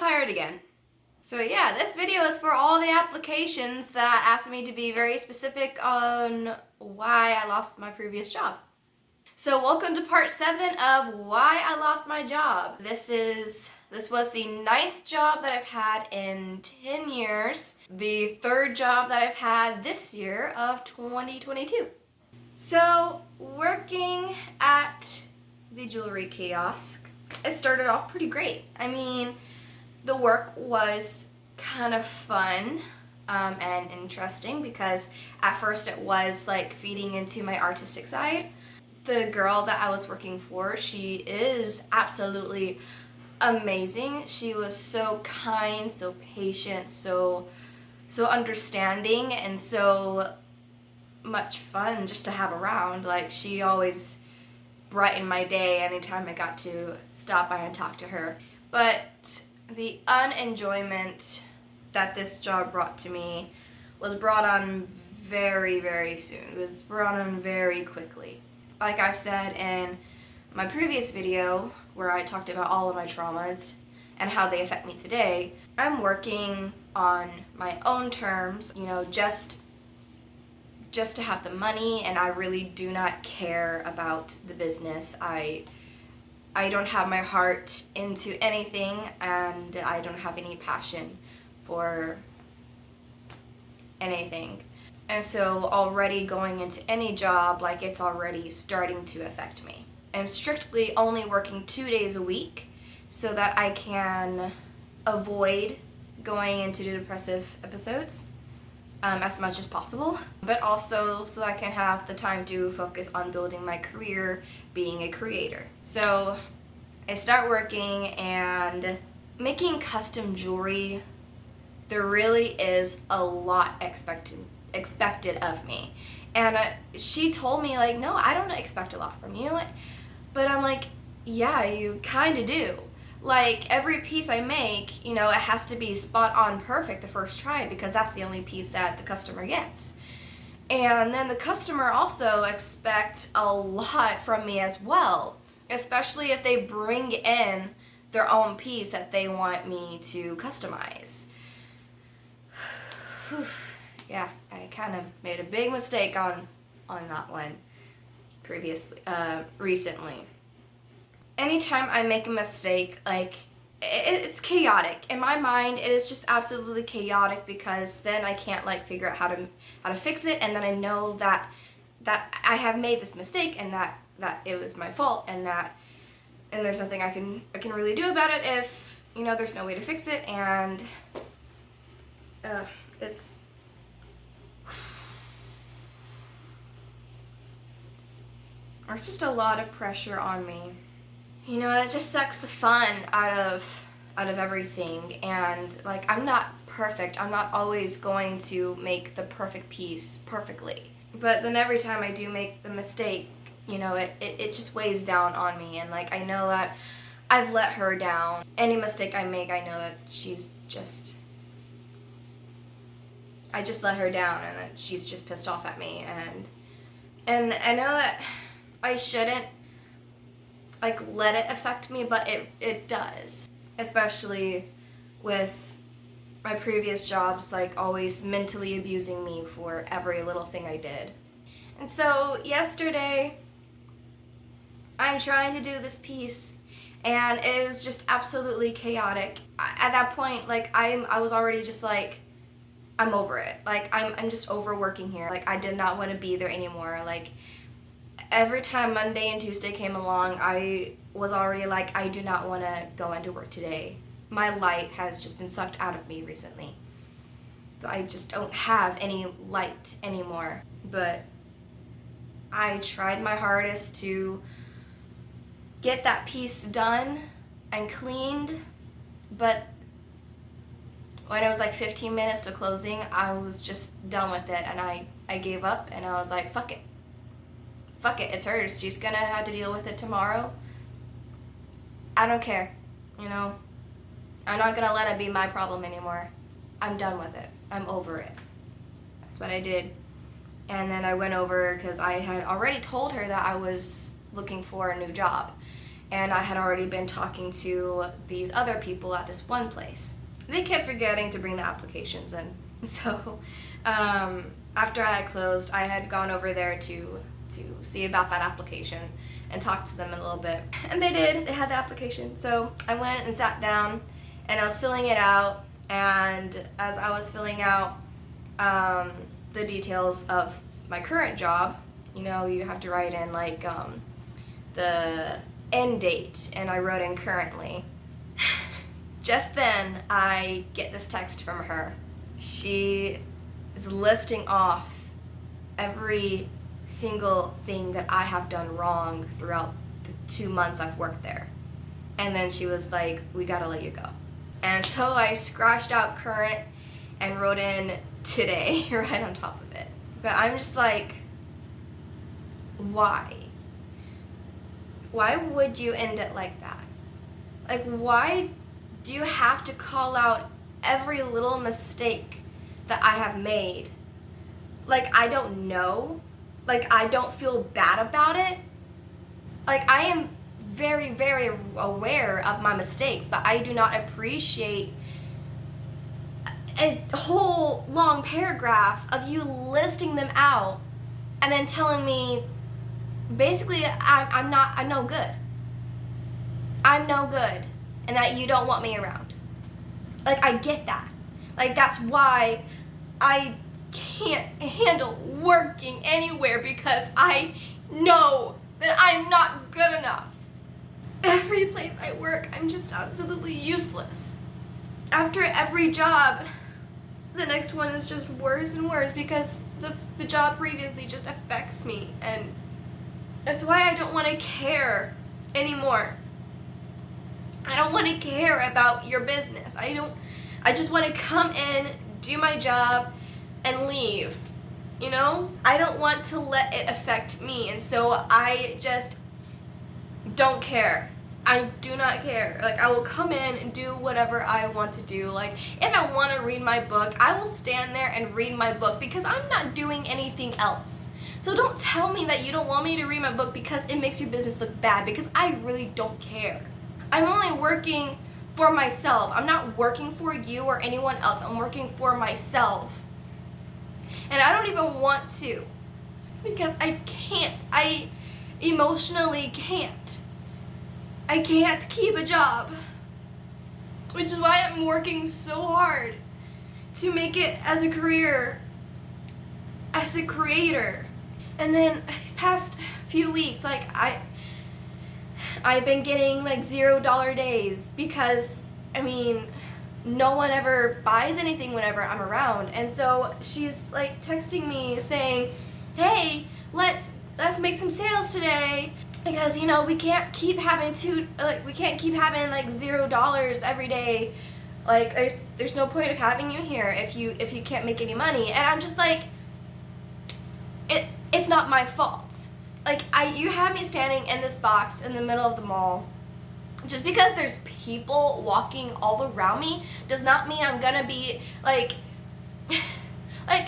tired again. So yeah, this video is for all the applications that asked me to be very specific on why I lost my previous job. So welcome to part 7 of why I lost my job. This was the 9th job that I've had in 10 years, the 3rd job that I've had this year of 2022. So working at the jewelry kiosk, it started off pretty great. I mean, the work was kind of fun and interesting because at first it was like feeding into my artistic side. The girl that I was working for, she is absolutely amazing. She was so kind, so patient, so understanding, and so much fun just to have around. Like, she always brightened my day anytime I got to stop by and talk to her. But the unenjoyment that this job brought to me was brought on very, very soon. It was brought on very quickly. Like I've said in my previous video where I talked about all of my traumas and how they affect me today, I'm working on my own terms, just to have the money, and I really do not care about the business. I don't have my heart into anything, and I don't have any passion for anything. And so already going into any job, like, it's already starting to affect me. I'm strictly only working 2 days a week so that I can avoid going into depressive episodes as much as possible, but also so I can have the time to focus on building my career being a creator. So I start working and making custom jewelry. There really is a lot expected of me, and she told me, like, no, I don't expect a lot from you. But I'm like, yeah, you kind of do. Like, every piece I make, it has to be spot on perfect the first try, because that's the only piece that the customer gets. And then the customer also expects a lot from me as well, especially if they bring in their own piece that they want me to customize. Yeah, I kind of made a big mistake on that one recently. Anytime I make a mistake, like, it's chaotic. In my mind, it is just absolutely chaotic, because then I can't, like, figure out how to fix it, and then I know that I have made this mistake, and that it was my fault, and there's nothing I can really do about it if, there's no way to fix it, and it's there's just a lot of pressure on me. It just sucks the fun out of everything. And, like, I'm not perfect. I'm not always going to make the perfect piece perfectly. But then every time I do make the mistake, it just weighs down on me. And, like, I know that I've let her down. Any mistake I make, I know that I just let her down, and that she's just pissed off at me. And I know that I shouldn't, like, let it affect me, but it does. Especially with my previous jobs, like, always mentally abusing me for every little thing I did. And so yesterday, I'm trying to do this piece, and it was just absolutely chaotic. At that point, like, I was already just like, I'm over it. Like, I'm just over working here. Like, I did not want to be there anymore. Like, every time Monday and Tuesday came along, I was already like, I do not want to go into work today. My light has just been sucked out of me recently. So I just don't have any light anymore. But I tried my hardest to get that piece done and cleaned. But when it was like 15 minutes to closing, I was just done with it. And I gave up, and I was like, fuck it. It's hers. She's gonna have to deal with it tomorrow. I don't care, I'm not gonna let it be my problem anymore. I'm done with it. I'm over it. That's what I did. And then I went over, because I had already told her that I was looking for a new job. and I had already been talking to these other people at this one place. They kept forgetting to bring the applications in. So after I had closed, I had gone over there to see about that application and talk to them a little bit. And they did, they had the application. So I went and sat down and I was filling it out, and as I was filling out the details of my current job, you know, you have to write in like the end date, and I wrote in currently. Just then I get this text from her. She is listing off every single thing that I have done wrong throughout the 2 months I've worked there. And then she was like, we gotta let you go. And so I scratched out current and wrote in today right on top of it. But I'm just like, why? Why would you end it like that? Like, why do you have to call out every little mistake that I have made? Like, I don't know. Like, I don't feel bad about it. Like, I am very, very aware of my mistakes, but I do not appreciate a whole long paragraph of you listing them out and then telling me basically I'm no good. I'm no good, and that you don't want me around. Like, I get that. Like, that's why I can't handle working anywhere, because I know that I'm not good enough. Every place I work, I'm just absolutely useless. After every job, the next one is just worse and worse, because the job previously just affects me, and that's why I don't want to care anymore. I don't want to care about your business. I just want to come in, do my job, and leave. You know? I don't want to let it affect me, and so I just don't care. I do not care. Like, I will come in and do whatever I want to do. Like, if I want to read my book, I will stand there and read my book, because I'm not doing anything else. So don't tell me that you don't want me to read my book because it makes your business look bad, because I really don't care. I'm only working for myself. I'm not working for you or anyone else. I'm working for myself. And I don't even want to, because I can't. I emotionally can't. I can't keep a job, which is why I'm working so hard to make it as a career, as a creator. And then these past few weeks, like, I've been getting like $0 days, because I mean, no one ever buys anything whenever I'm around. And so she's like texting me saying, hey, let's make some sales today, because, you know, we can't keep having like $0 every day. Like, there's no point of having you here if you can't make any money. And I'm just like, it's not my fault. Like, you have me standing in this box in the middle of the mall. Just because there's people walking all around me does not mean I'm gonna be like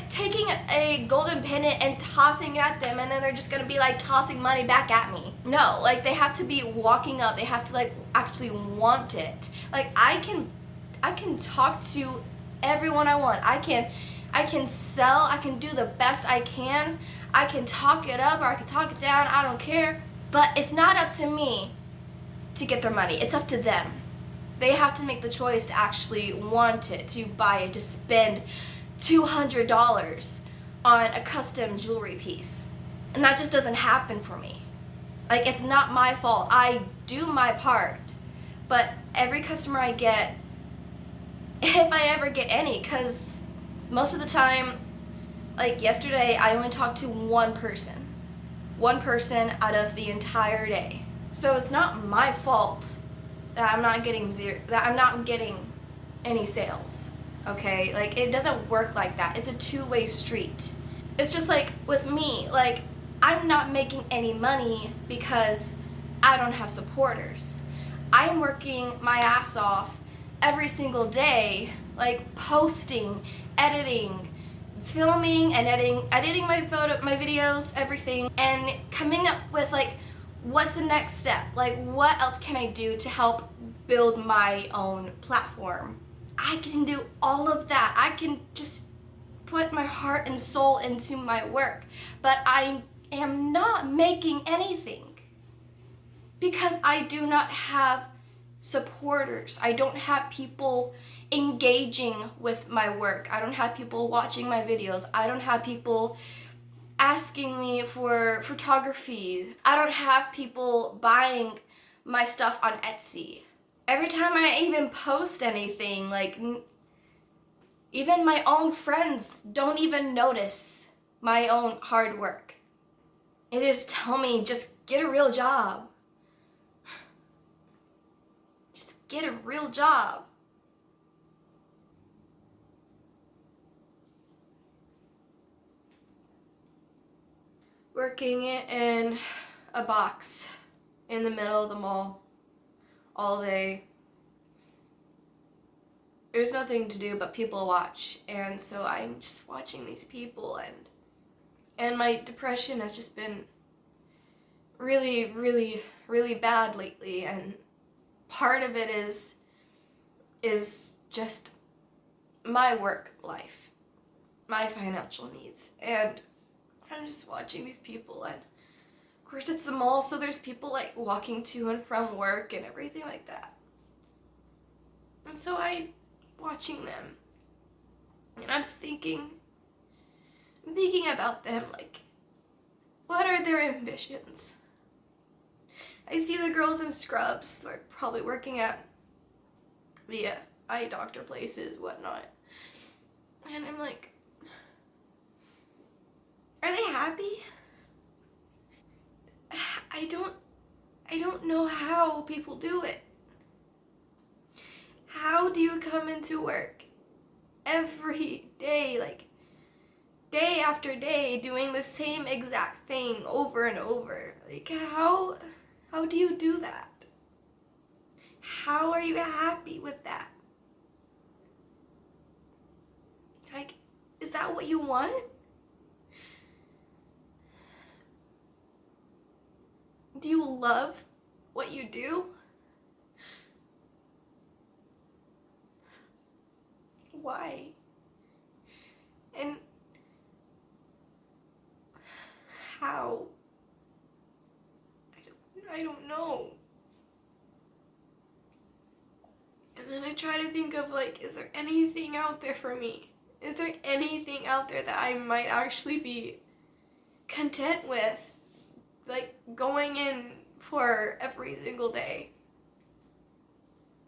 taking a golden pendant and tossing it at them, and then they're just gonna be like tossing money back at me. No, like, they have to be walking up. They have to like actually want it. Like, I can talk to everyone I want. I can sell. I can do the best I can. I can talk it up or I can talk it down. I don't care. But it's not up to me to get their money. It's up to them. They have to make the choice to actually want it, to buy it, to spend $200 on a custom jewelry piece. And that just doesn't happen for me. Like, it's not my fault. I do my part. But every customer I get, if I ever get any, because most of the time, like yesterday, I only talked to one person out of the entire day. So it's not my fault that I'm not getting any sales. Okay? Like, it doesn't work like that. It's a two-way street. It's just like with me, like, I'm not making any money because I don't have supporters. I'm working my ass off every single day, like posting, editing, filming and editing my videos, everything, and coming up with like what's the next step? Like, what else can I do to help build my own platform? I can do all of that. I can just put my heart and soul into my work, but I am not making anything because I do not have supporters. I don't have people engaging with my work. I don't have people watching my videos. I don't have people asking me for photography. I don't have people buying my stuff on Etsy. Every time I even post anything, like, even my own friends don't even notice my own hard work. They just tell me, just get a real job. Just get a real job. Working in a box in the middle of the mall all day. There's nothing to do but people watch, and so I'm just watching these people, and my depression has just been really, really, really bad lately, and part of it is just my work life, my financial needs, and I'm just watching these people, and of course it's the mall, so there's people like walking to and from work and everything like that, and so I'm watching them, and I'm thinking about them, like, what are their ambitions? I see the girls in scrubs, they're probably working at the eye doctor places, whatnot, and I'm like, are they happy? I don't know how people do it. How do you come into work every day, like day after day, doing the same exact thing over and over? Like, how do you do that? How are you happy with that? Like, is that what you want? Do you love what you do? Why? And how? I don't know. And then I try to think of, like, is there anything out there for me? Is there anything out there that I might actually be content with, like, going in for every single day?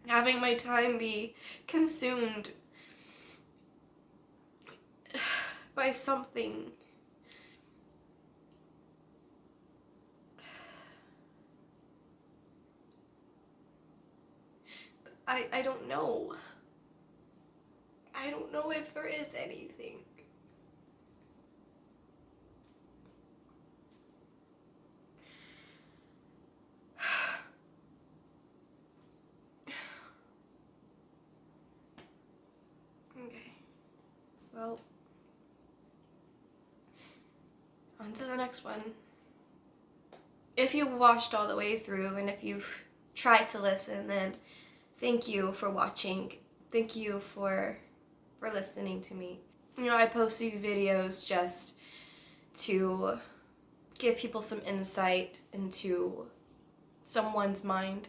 Having my time be consumed by something. I don't know. I don't know if there is anything. Okay. Well, on to the next one. If you watched all the way through, and if you've tried to listen, then thank you for watching. Thank you for listening to me. You know, I post these videos just to give people some insight into someone's mind,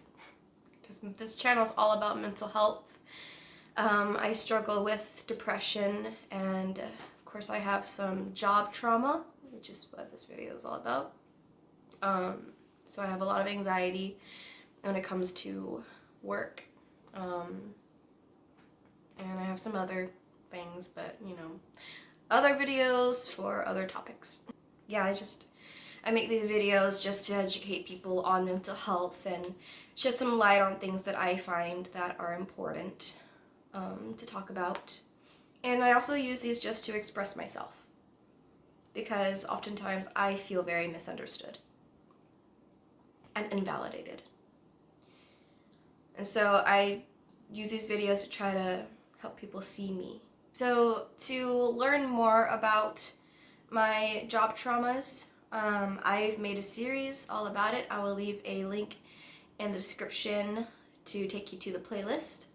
because this channel is all about mental health. I struggle with depression, and of course I have some job trauma, which is what this video is all about. So I have a lot of anxiety when it comes to work, and I have some other things, but you know, other videos for other topics. Yeah, I make these videos just to educate people on mental health and shed some light on things that I find that are important to talk about. And I also use these just to express myself, because oftentimes I feel very misunderstood and invalidated. And so I use these videos to try to help people see me. So to learn more about my job traumas, I've made a series all about it. I will leave a link in the description to take you to the playlist.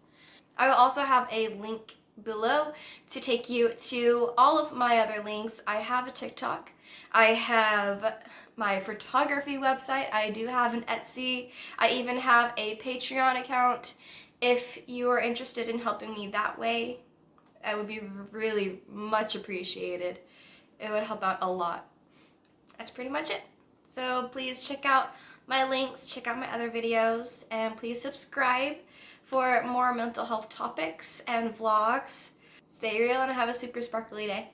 I will also have a link below to take you to all of my other links. I have a TikTok. I have my photography website. I do have an Etsy. I even have a Patreon account. If you are interested in helping me that way, I would be really much appreciated. It would help out a lot. That's pretty much it. So please check out my links, check out my other videos, and please subscribe for more mental health topics and vlogs. Stay real and have a super sparkly day.